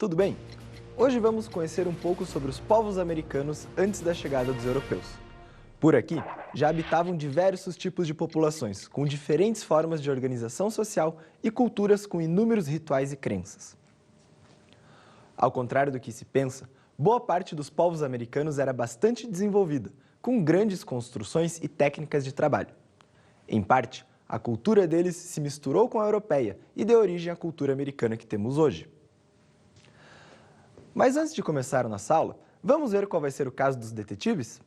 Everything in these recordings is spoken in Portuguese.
tudo bem? Hoje vamos conhecer um pouco sobre os povos americanos antes da chegada dos europeus. Por aqui, já habitavam diversos tipos de populações, com diferentes formas de organização social e culturas com inúmeros rituais e crenças. Ao contrário do que se pensa, boa parte dos povos americanos era bastante desenvolvida, com grandes construções e técnicas de trabalho. Em parte, a cultura deles se misturou com a europeia e deu origem à cultura americana que temos hoje. Mas antes de começar a nossa aula, vamos ver qual vai ser o caso dos detetives?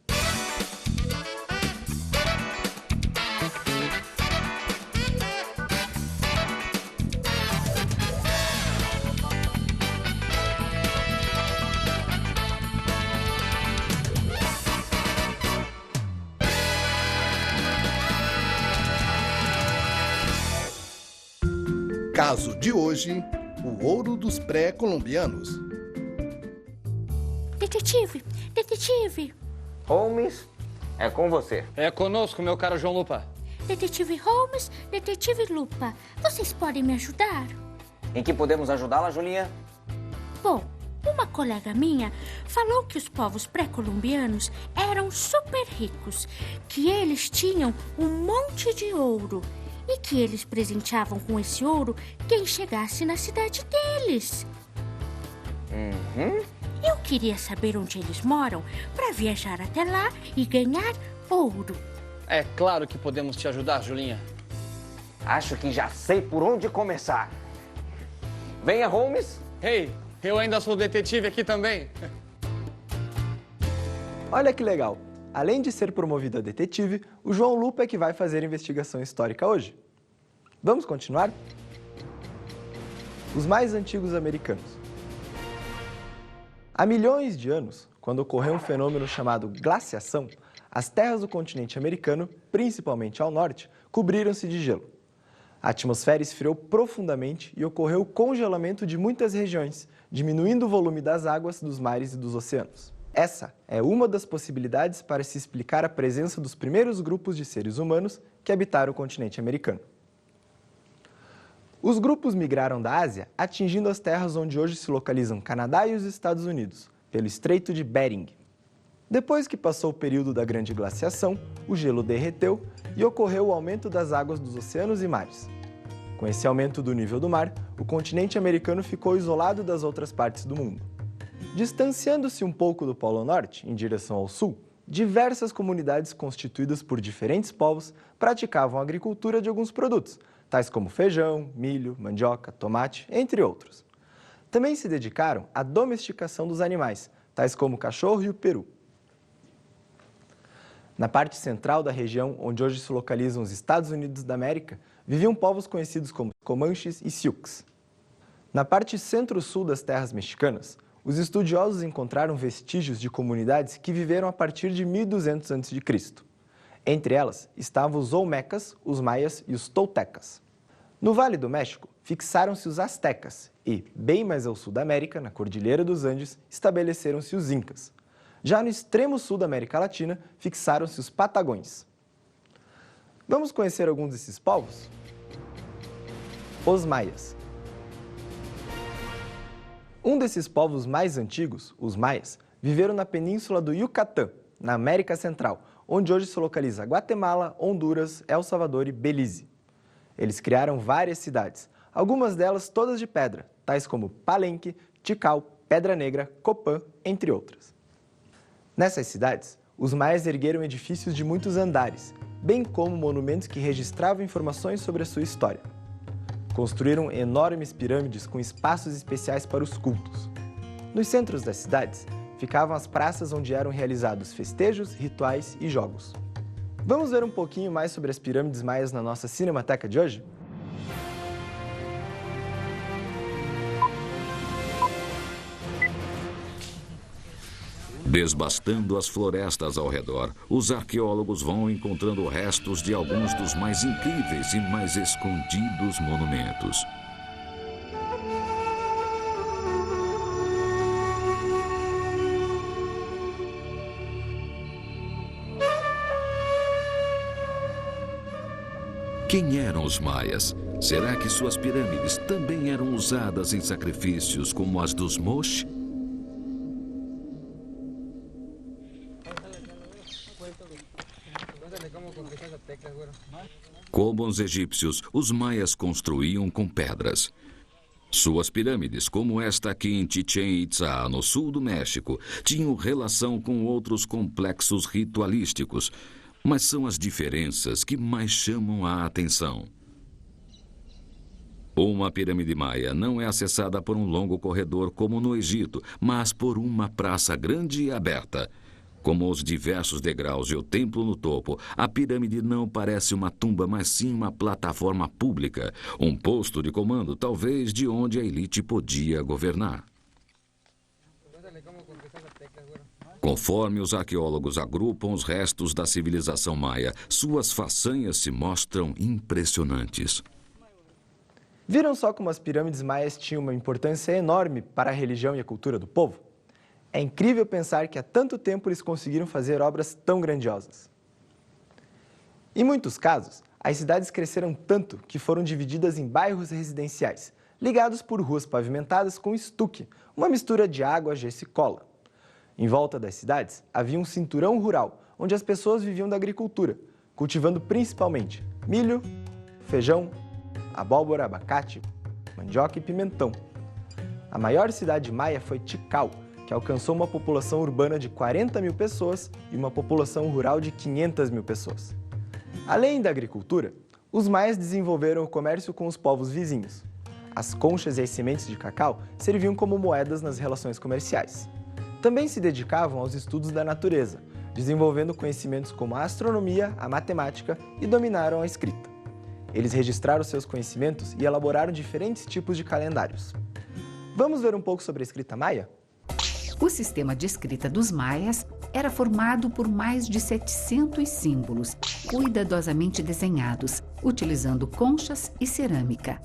Caso de hoje, o ouro dos pré-colombianos. Detetive! Holmes, é com você. É conosco, meu caro João Lupa. Detetive Holmes, Detetive Lupa, vocês podem me ajudar? Em que podemos ajudá-la, Julinha? Bom, uma colega minha falou que os povos pré-colombianos eram super ricos, que eles tinham um monte de ouro e que eles presenteavam com esse ouro quem chegasse na cidade deles. Eu queria saber onde eles moram para viajar até lá e ganhar ouro. É claro que podemos te ajudar, Julinha. Acho que já sei por onde começar. Venha, Holmes. Ei, eu ainda sou detetive aqui também. Olha que legal! Além de ser promovido a detetive, o João Lupa é que vai fazer investigação histórica hoje. Vamos continuar? Os mais antigos americanos. Há milhões de anos, quando ocorreu um fenômeno chamado glaciação, as terras do continente americano, principalmente ao norte, cobriram-se de gelo. A atmosfera esfriou profundamente e ocorreu o congelamento de muitas regiões, diminuindo o volume das águas dos mares e dos oceanos. Essa é uma das possibilidades para se explicar a presença dos primeiros grupos de seres humanos que habitaram o continente americano. Os grupos migraram da Ásia, atingindo as terras onde hoje se localizam Canadá e os Estados Unidos, pelo Estreito de Bering. Depois que passou o período da Grande Glaciação, o gelo derreteu e ocorreu o aumento das águas dos oceanos e mares. Com esse aumento do nível do mar, o continente americano ficou isolado das outras partes do mundo. Distanciando-se um pouco do Polo Norte, em direção ao sul, diversas comunidades constituídas por diferentes povos praticavam a agricultura de alguns produtos, tais como feijão, milho, mandioca, tomate, entre outros. Também se dedicaram à domesticação dos animais, tais como o cachorro e o peru. Na parte central da região, onde hoje se localizam os Estados Unidos da América, viviam povos conhecidos como Comanches e Sioux. Na parte centro-sul das terras mexicanas, os estudiosos encontraram vestígios de comunidades que viveram a partir de 1200 a.C. Entre elas estavam os olmecas, os maias e os toltecas. No Vale do México, fixaram-se os astecas e, bem mais ao sul da América, na Cordilheira dos Andes, estabeleceram-se os incas. Já no extremo sul da América Latina, fixaram-se os patagões. Vamos conhecer alguns desses povos? Os maias. Um desses povos mais antigos, os maias, viveram na península do Yucatán, na América Central, onde hoje se localiza Guatemala, Honduras, El Salvador e Belize. Eles criaram várias cidades, algumas delas todas de pedra, tais como Palenque, Tikal, Pedra Negra, Copán, entre outras. Nessas cidades, os maias ergueram edifícios de muitos andares, bem como monumentos que registravam informações sobre a sua história. Construíram enormes pirâmides com espaços especiais para os cultos. Nos centros das cidades, ficavam as praças onde eram realizados festejos, rituais e jogos. Vamos ver um pouquinho mais sobre as pirâmides maias na nossa Cinemateca de hoje? Desbastando as florestas ao redor, os arqueólogos vão encontrando restos de alguns dos mais incríveis e mais escondidos monumentos. Quem eram os maias? Será que suas pirâmides também eram usadas em sacrifícios como as dos Moche? Como os egípcios, os maias construíam com pedras. Suas pirâmides, como esta aqui em Chichén Itzá, no sul do México, tinham relação com outros complexos ritualísticos, mas são as diferenças que mais chamam a atenção. Uma pirâmide maia não é acessada por um longo corredor como no Egito, mas por uma praça grande e aberta. Como os diversos degraus e o templo no topo, a pirâmide não parece uma tumba, mas sim uma plataforma pública, um posto de comando, talvez de onde a elite podia governar. Conforme os arqueólogos agrupam os restos da civilização maia, suas façanhas se mostram impressionantes. Viram só como as pirâmides maias tinham uma importância enorme para a religião e a cultura do povo? É incrível pensar que há tanto tempo eles conseguiram fazer obras tão grandiosas. Em muitos casos, as cidades cresceram tanto que foram divididas em bairros residenciais, ligados por ruas pavimentadas com estuque, uma mistura de água, gesso e cola. Em volta das cidades, havia um cinturão rural, onde as pessoas viviam da agricultura, cultivando principalmente milho, feijão, abóbora, abacate, mandioca e pimentão. A maior cidade maia foi Tikal, que alcançou uma população urbana de 40 mil pessoas e uma população rural de 500 mil pessoas. Além da agricultura, os maias desenvolveram o comércio com os povos vizinhos. As conchas e as sementes de cacau serviam como moedas nas relações comerciais. Também se dedicavam aos estudos da natureza, desenvolvendo conhecimentos como a astronomia, a matemática e dominaram a escrita. Eles registraram seus conhecimentos e elaboraram diferentes tipos de calendários. Vamos ver um pouco sobre a escrita maia? O sistema de escrita dos maias era formado por mais de 700 símbolos, cuidadosamente desenhados, utilizando conchas e cerâmica.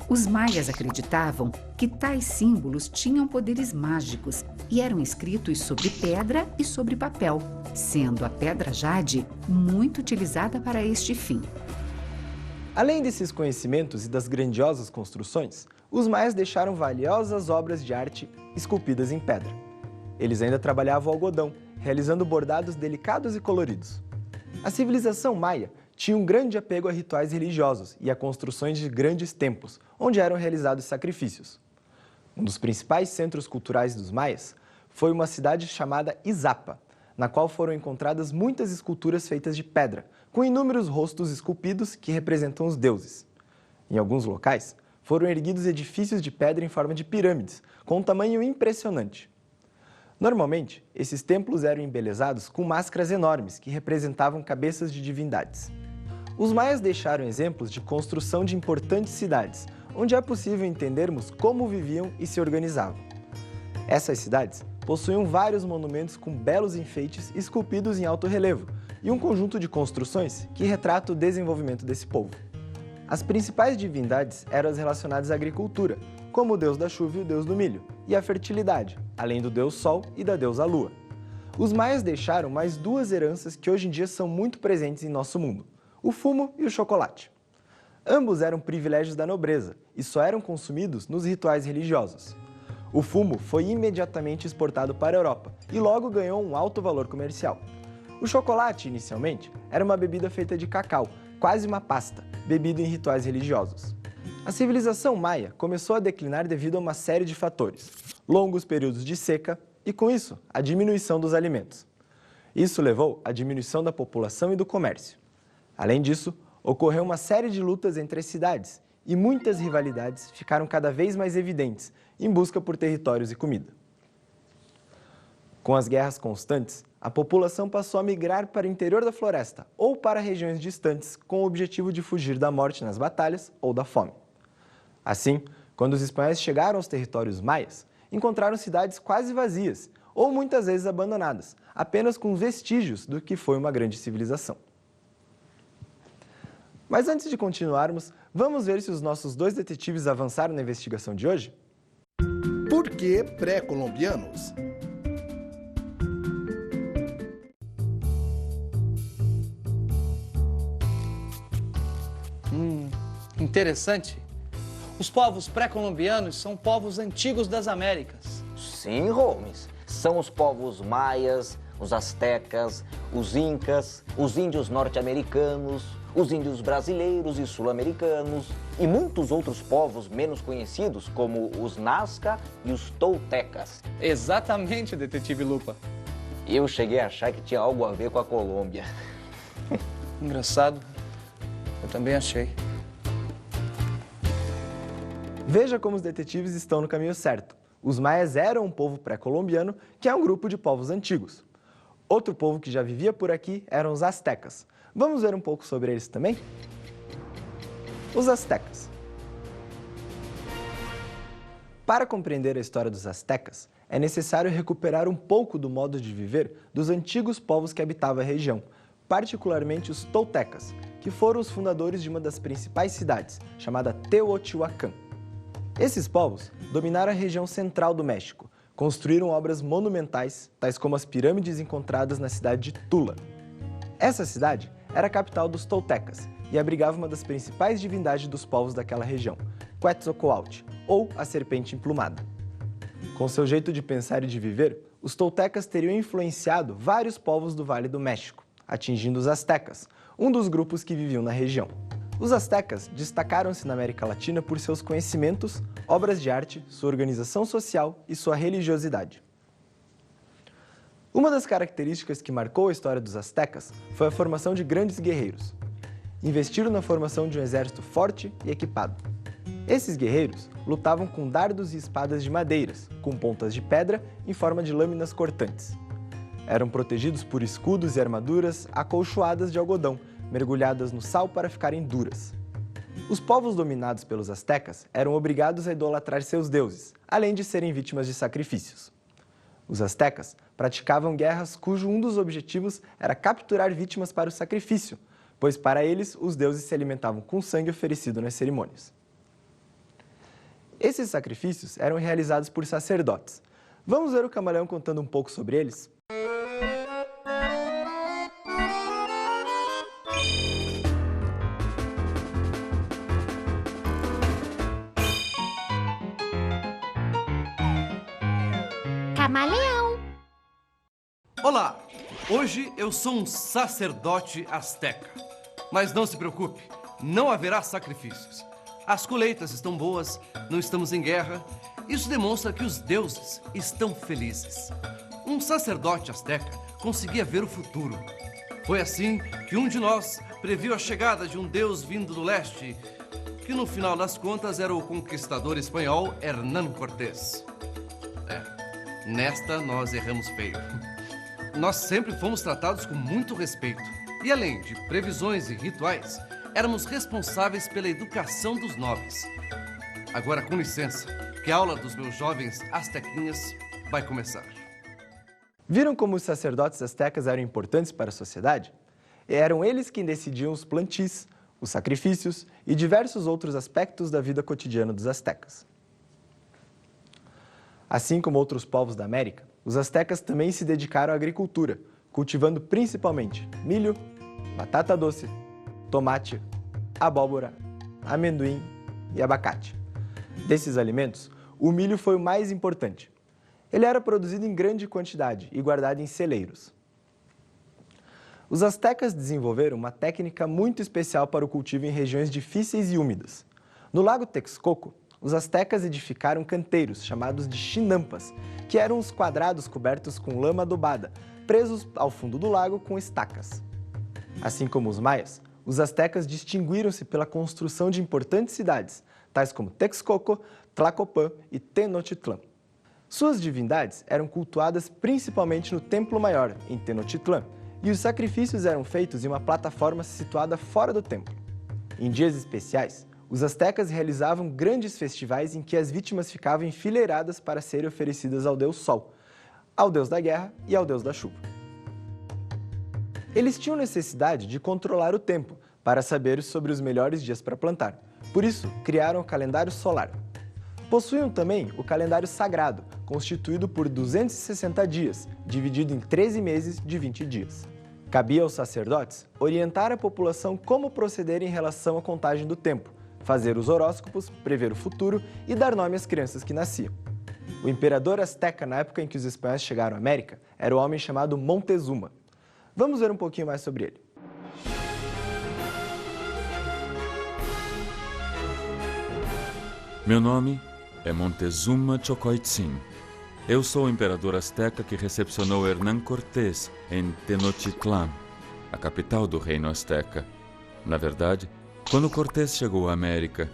Os maias acreditavam que tais símbolos tinham poderes mágicos e eram escritos sobre pedra e sobre papel, sendo a pedra jade muito utilizada para este fim. Além desses conhecimentos e das grandiosas construções, os maias deixaram valiosas obras de arte esculpidas em pedra. Eles ainda trabalhavam o algodão, realizando bordados delicados e coloridos. A civilização maia tinha um grande apego a rituais religiosos e a construções de grandes templos, onde eram realizados sacrifícios. Um dos principais centros culturais dos maias foi uma cidade chamada Izapa, na qual foram encontradas muitas esculturas feitas de pedra, com inúmeros rostos esculpidos que representam os deuses. Em alguns locais, foram erguidos edifícios de pedra em forma de pirâmides, com um tamanho impressionante. Normalmente, esses templos eram embelezados com máscaras enormes que representavam cabeças de divindades. Os maias deixaram exemplos de construção de importantes cidades, onde é possível entendermos como viviam e se organizavam. Essas cidades possuíam vários monumentos com belos enfeites esculpidos em alto relevo e um conjunto de construções que retrata o desenvolvimento desse povo. As principais divindades eram as relacionadas à agricultura, como o deus da chuva e o deus do milho, e a fertilidade, além do deus Sol e da deusa Lua. Os maias deixaram mais duas heranças que hoje em dia são muito presentes em nosso mundo: o fumo e o chocolate. Ambos eram privilégios da nobreza e só eram consumidos nos rituais religiosos. O fumo foi imediatamente exportado para a Europa e logo ganhou um alto valor comercial. O chocolate, inicialmente, era uma bebida feita de cacau, quase uma pasta, bebido em rituais religiosos. A civilização maia começou a declinar devido a uma série de fatores: longos períodos de seca e, com isso, a diminuição dos alimentos. Isso levou à diminuição da população e do comércio. Além disso, ocorreu uma série de lutas entre as cidades e muitas rivalidades ficaram cada vez mais evidentes em busca por territórios e comida. Com as guerras constantes, a população passou a migrar para o interior da floresta ou para regiões distantes com o objetivo de fugir da morte nas batalhas ou da fome. Assim, quando os espanhóis chegaram aos territórios maias, encontraram cidades quase vazias ou muitas vezes abandonadas, apenas com vestígios do que foi uma grande civilização. Mas antes de continuarmos, vamos ver se os nossos dois detetives avançaram na investigação de hoje? Por que pré-colombianos? interessante. Os povos pré-colombianos são povos antigos das Américas. Sim, Holmes. São os povos maias, os astecas, os incas, os índios norte-americanos, os índios brasileiros e sul-americanos e muitos outros povos menos conhecidos, como os Nazca e os Toltecas. Exatamente, detetive Lupa. Eu cheguei a achar que tinha algo a ver com a Colômbia. Engraçado. Eu também achei. Veja como os detetives estão no caminho certo. Os maias eram um povo pré-colombiano, que é um grupo de povos antigos. Outro povo que já vivia por aqui eram os astecas. Vamos ver um pouco sobre eles também? Os astecas. Para compreender a história dos astecas, é necessário recuperar um pouco do modo de viver dos antigos povos que habitavam a região, particularmente os toltecas, que foram os fundadores de uma das principais cidades, chamada Teotihuacan. Esses povos dominaram a região central do México, construíram obras monumentais, tais como as pirâmides encontradas na cidade de Tula. Essa cidade era a capital dos toltecas e abrigava uma das principais divindades dos povos daquela região, Quetzalcoatl, ou a serpente emplumada. Com seu jeito de pensar e de viver, os toltecas teriam influenciado vários povos do Vale do México, atingindo os astecas, um dos grupos que viviam na região. Os astecas destacaram-se na América Latina por seus conhecimentos, obras de arte, sua organização social e sua religiosidade. Uma das características que marcou a história dos astecas foi a formação de grandes guerreiros. Investiram na formação de um exército forte e equipado. Esses guerreiros lutavam com dardos e espadas de madeiras, com pontas de pedra em forma de lâminas cortantes. Eram protegidos por escudos e armaduras acolchoadas de algodão, mergulhadas no sal para ficarem duras. Os povos dominados pelos astecas eram obrigados a idolatrar seus deuses, além de serem vítimas de sacrifícios. Os astecas praticavam guerras cujo um dos objetivos era capturar vítimas para o sacrifício, pois para eles os deuses se alimentavam com sangue oferecido nas cerimônias. Esses sacrifícios eram realizados por sacerdotes. Vamos ver o camaleão contando um pouco sobre eles? Camaleão. Olá! Hoje eu sou um sacerdote asteca. Mas não se preocupe, não haverá sacrifícios. As colheitas estão boas, não estamos em guerra. Isso demonstra que os deuses estão felizes. Um sacerdote asteca conseguia ver o futuro. Foi assim que um de nós previu a chegada de um deus vindo do leste, que no final das contas era o conquistador espanhol Hernán Cortés. Nesta nós erramos feio. Nós sempre fomos tratados com muito respeito. E além de previsões e rituais, éramos responsáveis pela educação dos nobres. Agora, com licença, que a aula dos meus jovens astequinhas vai começar. Viram como os sacerdotes astecas eram importantes para a sociedade? Eram eles quem decidiam os plantis, os sacrifícios e diversos outros aspectos da vida cotidiana dos astecas. Assim como outros povos da América, os astecas também se dedicaram à agricultura, cultivando principalmente milho, batata doce, tomate, abóbora, amendoim e abacate. Desses alimentos, o milho foi o mais importante. Ele era produzido em grande quantidade e guardado em celeiros. Os astecas desenvolveram uma técnica muito especial para o cultivo em regiões difíceis e úmidas. No Lago Texcoco, os astecas edificaram canteiros, chamados de chinampas, que eram os quadrados cobertos com lama adobada, presos ao fundo do lago com estacas. Assim como os maias, os astecas distinguiram-se pela construção de importantes cidades, tais como Texcoco, Tlacopan e Tenochtitlan. Suas divindades eram cultuadas principalmente no Templo Maior, em Tenochtitlan, e os sacrifícios eram feitos em uma plataforma situada fora do templo. Em dias especiais, os astecas realizavam grandes festivais em que as vítimas ficavam enfileiradas para serem oferecidas ao deus Sol, ao deus da guerra e ao deus da chuva. Eles tinham necessidade de controlar o tempo para saber sobre os melhores dias para plantar. Por isso, criaram o calendário solar. Possuíam também o calendário sagrado, constituído por 260 dias, dividido em 13 meses de 20 dias. Cabia aos sacerdotes orientar a população como proceder em relação à contagem do tempo, fazer os horóscopos, prever o futuro e dar nome às crianças que nasciam. O imperador azteca, na época em que os espanhóis chegaram à América, era o homem chamado Montezuma. Vamos ver um pouquinho mais sobre ele. Meu nome é Montezuma Xocoitzin. Eu sou o imperador azteca que recepcionou Hernán Cortés em Tenochtitlan, a capital do reino azteca. Na verdade, quando Cortés chegou à América,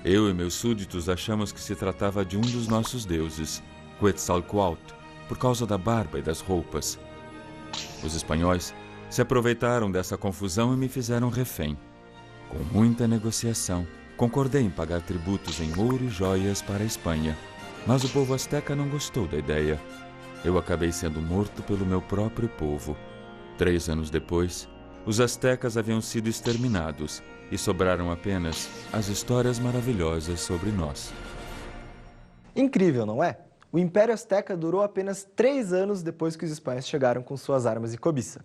eu e meus súditos achamos que se tratava de um dos nossos deuses, Quetzalcoatl, por causa da barba e das roupas. Os espanhóis se aproveitaram dessa confusão e me fizeram refém. Com muita negociação, concordei em pagar tributos em ouro e joias para a Espanha, mas o povo azteca não gostou da ideia. Eu acabei sendo morto pelo meu próprio povo. 3 anos depois, os aztecas haviam sido exterminados e sobraram apenas as histórias maravilhosas sobre nós. Incrível, não é? O Império Azteca durou apenas 3 anos depois que os espanhóis chegaram com suas armas e cobiça.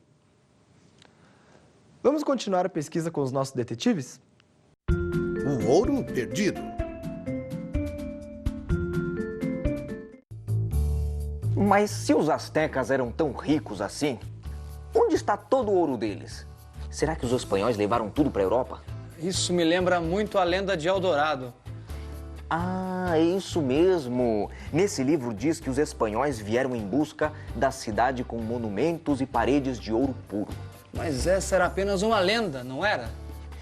Vamos continuar a pesquisa com os nossos detetives? O ouro perdido. Mas se os astecas eram tão ricos assim, onde está todo o ouro deles? Será que os espanhóis levaram tudo para a Europa? Isso me lembra muito a lenda de Eldorado. Ah, é isso mesmo. Nesse livro diz que os espanhóis vieram em busca da cidade com monumentos e paredes de ouro puro. Mas essa era apenas uma lenda, não era?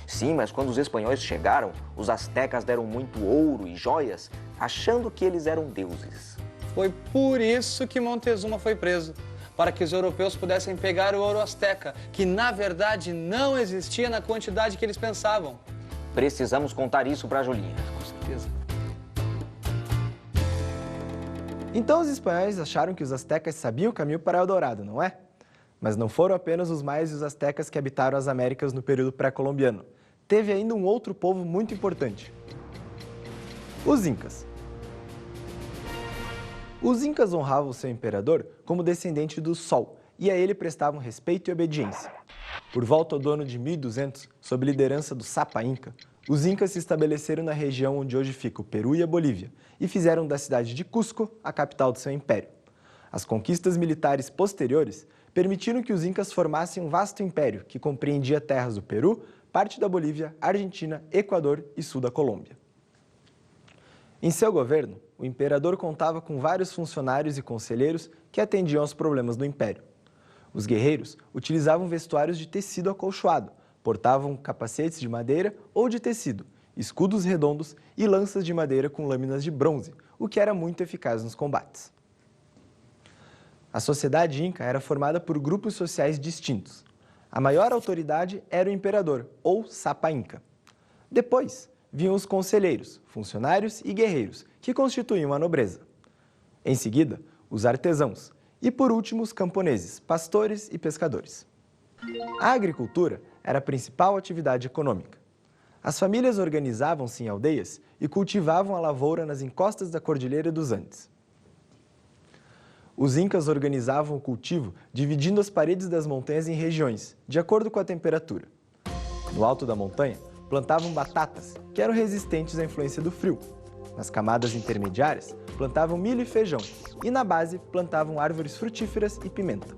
Sim, mas quando os espanhóis chegaram, os astecas deram muito ouro e joias, achando que eles eram deuses. Foi por isso que Montezuma foi preso, para que os europeus pudessem pegar o ouro asteca, que na verdade não existia na quantidade que eles pensavam. Precisamos contar isso para a Julinha. Com certeza. Então os espanhóis acharam que os astecas sabiam o caminho para Eldorado, não é? Mas não foram apenas os maias e os astecas que habitaram as Américas no período pré-colombiano. Teve ainda um outro povo muito importante: os incas. Os incas honravam seu imperador como descendente do Sol e a ele prestavam respeito e obediência. Por volta do ano de 1200, sob liderança do Sapa Inca, os incas se estabeleceram na região onde hoje fica o Peru e a Bolívia e fizeram da cidade de Cusco a capital do seu império. As conquistas militares posteriores permitiram que os incas formassem um vasto império que compreendia terras do Peru, parte da Bolívia, Argentina, Equador e sul da Colômbia. Em seu governo, o imperador contava com vários funcionários e conselheiros que atendiam aos problemas do império. Os guerreiros utilizavam vestuários de tecido acolchoado, portavam capacetes de madeira ou de tecido, escudos redondos e lanças de madeira com lâminas de bronze, o que era muito eficaz nos combates. A sociedade inca era formada por grupos sociais distintos. A maior autoridade era o imperador, ou Sapa Inca. Depois, vinham os conselheiros, funcionários e guerreiros, que constituíam a nobreza. Em seguida, os artesãos e, por último, os camponeses, pastores e pescadores. A agricultura era a principal atividade econômica. As famílias organizavam-se em aldeias e cultivavam a lavoura nas encostas da Cordilheira dos Andes. Os incas organizavam o cultivo dividindo as paredes das montanhas em regiões, de acordo com a temperatura. No alto da montanha, plantavam batatas, que eram resistentes à influência do frio. Nas camadas intermediárias, plantavam milho e feijão, e na base plantavam árvores frutíferas e pimenta.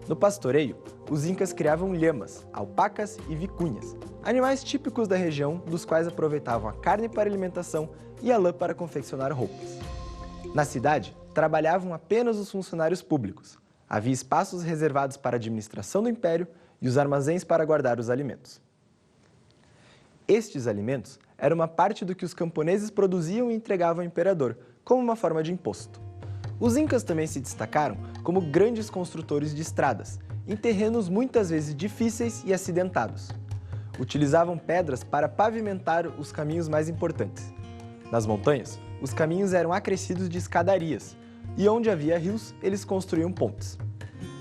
No pastoreio, os incas criavam lhamas, alpacas e vicunhas, animais típicos da região, dos quais aproveitavam a carne para alimentação e a lã para confeccionar roupas. Na cidade, trabalhavam apenas os funcionários públicos. Havia espaços reservados para a administração do império e os armazéns para guardar os alimentos. Estes alimentos eram uma parte do que os camponeses produziam e entregavam ao imperador, como uma forma de imposto. Os incas também se destacaram como grandes construtores de estradas, em terrenos muitas vezes difíceis e acidentados. Utilizavam pedras para pavimentar os caminhos mais importantes. Nas montanhas, os caminhos eram acrescidos de escadarias, e onde havia rios, eles construíam pontes.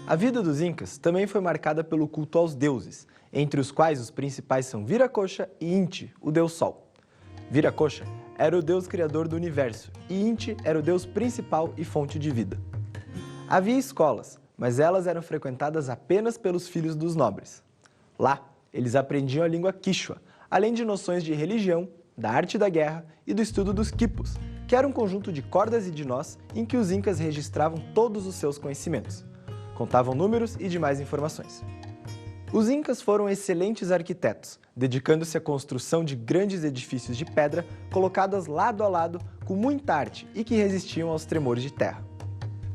A vida dos incas também foi marcada pelo culto aos deuses, entre os quais os principais são Viracocha e Inti, o deus Sol. Viracocha era o deus criador do universo e Inti era o deus principal e fonte de vida. Havia escolas, mas elas eram frequentadas apenas pelos filhos dos nobres. Lá, eles aprendiam a língua quichua, além de noções de religião, da arte da guerra e do estudo dos quipos, que era um conjunto de cordas e de nós em que os incas registravam todos os seus conhecimentos. Contavam números e demais informações. Os incas foram excelentes arquitetos, dedicando-se à construção de grandes edifícios de pedra colocadas lado a lado com muita arte e que resistiam aos tremores de terra.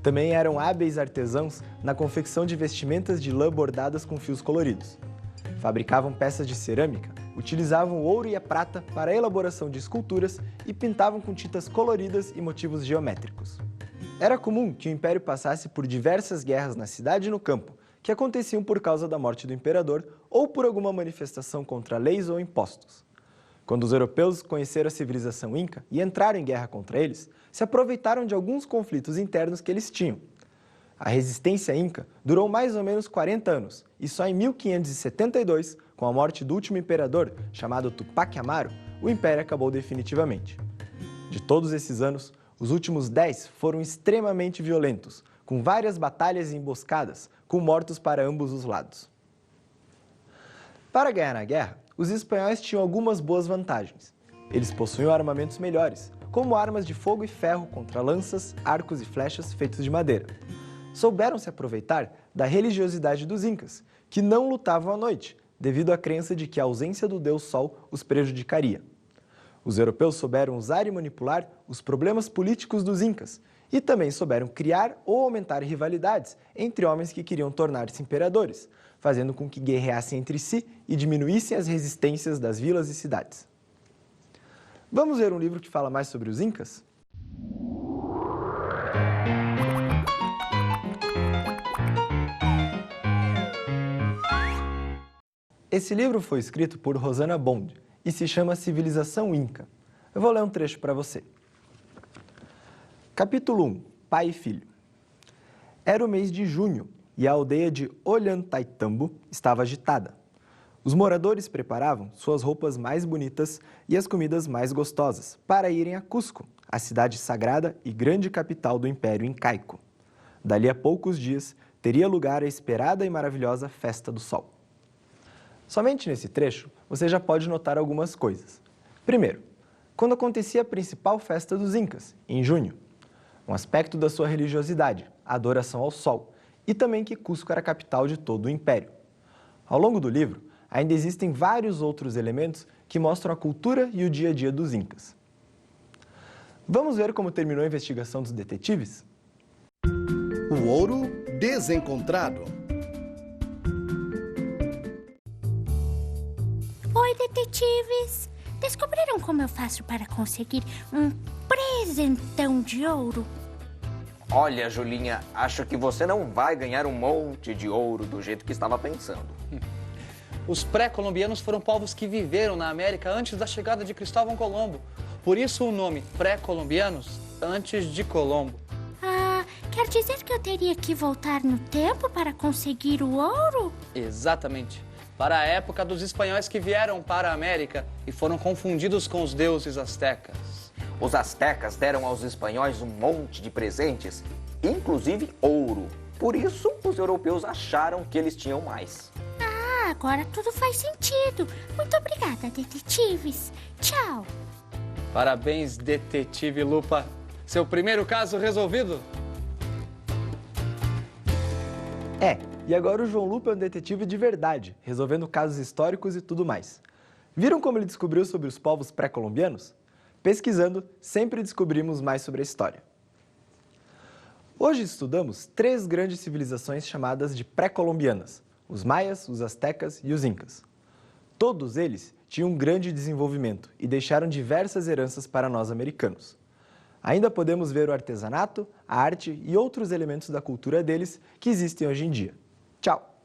Também eram hábeis artesãos na confecção de vestimentas de lã bordadas com fios coloridos. Fabricavam peças de cerâmica, utilizavam o ouro e a prata para a elaboração de esculturas e pintavam com tintas coloridas e motivos geométricos. Era comum que o Império passasse por diversas guerras na cidade e no campo, que aconteciam por causa da morte do imperador ou por alguma manifestação contra leis ou impostos. Quando os europeus conheceram a civilização inca e entraram em guerra contra eles, se aproveitaram de alguns conflitos internos que eles tinham. A resistência inca durou mais ou menos 40 anos e só em 1572, com a morte do último imperador, chamado Tupac Amaru, o império acabou definitivamente. De todos esses anos, os últimos 10 foram extremamente violentos, com várias batalhas e emboscadas, com mortos para ambos os lados. Para ganhar na guerra, os espanhóis tinham algumas boas vantagens. Eles possuíam armamentos melhores, como armas de fogo e ferro contra lanças, arcos e flechas feitos de madeira. Souberam se aproveitar da religiosidade dos incas, que não lutavam à noite, devido à crença de que a ausência do deus Sol os prejudicaria. Os europeus souberam usar e manipular os problemas políticos dos incas e também souberam criar ou aumentar rivalidades entre homens que queriam tornar-se imperadores, fazendo com que guerreassem entre si e diminuíssem as resistências das vilas e cidades. Vamos ver um livro que fala mais sobre os incas? Esse livro foi escrito por Rosana Bond e se chama Civilização Inca. Eu vou ler um trecho para você. Capítulo 1. Pai e Filho. Era o mês de junho e a aldeia de Ollantaytambo estava agitada. Os moradores preparavam suas roupas mais bonitas e as comidas mais gostosas para irem a Cusco, a cidade sagrada e grande capital do Império Incaico. Dali a poucos dias, teria lugar a esperada e maravilhosa Festa do Sol. Somente nesse trecho, você já pode notar algumas coisas. Primeiro, quando acontecia a principal festa dos Incas, em junho. Um aspecto da sua religiosidade, a adoração ao Sol, e também que Cusco era a capital de todo o Império. Ao longo do livro, ainda existem vários outros elementos que mostram a cultura e o dia a dia dos Incas. Vamos ver como terminou a investigação dos detetives? O ouro desencontrado. Oi, detetives! Descobriram como eu faço para conseguir um presentão de ouro? Olha, Julinha, acho que você não vai ganhar um monte de ouro do jeito que estava pensando. Os pré-colombianos foram povos que viveram na América antes da chegada de Cristóvão Colombo. Por isso o nome pré-colombianos, antes de Colombo. Ah, quer dizer que eu teria que voltar no tempo para conseguir o ouro? Exatamente. Para a época dos espanhóis que vieram para a América e foram confundidos com os deuses astecas. Os astecas deram aos espanhóis um monte de presentes, inclusive ouro. Por isso, os europeus acharam que eles tinham mais. Ah, agora tudo faz sentido. Muito obrigada, detetives. Tchau. Parabéns, detetive Lupa. Seu primeiro caso resolvido? E agora o João Lupa é um detetive de verdade, resolvendo casos históricos e tudo mais. Viram como ele descobriu sobre os povos pré-colombianos? Pesquisando, sempre descobrimos mais sobre a história. Hoje estudamos 3 grandes civilizações chamadas de pré-colombianas: os maias, os astecas e os incas. Todos eles tinham um grande desenvolvimento e deixaram diversas heranças para nós americanos. Ainda podemos ver o artesanato, a arte e outros elementos da cultura deles que existem hoje em dia. Tchau!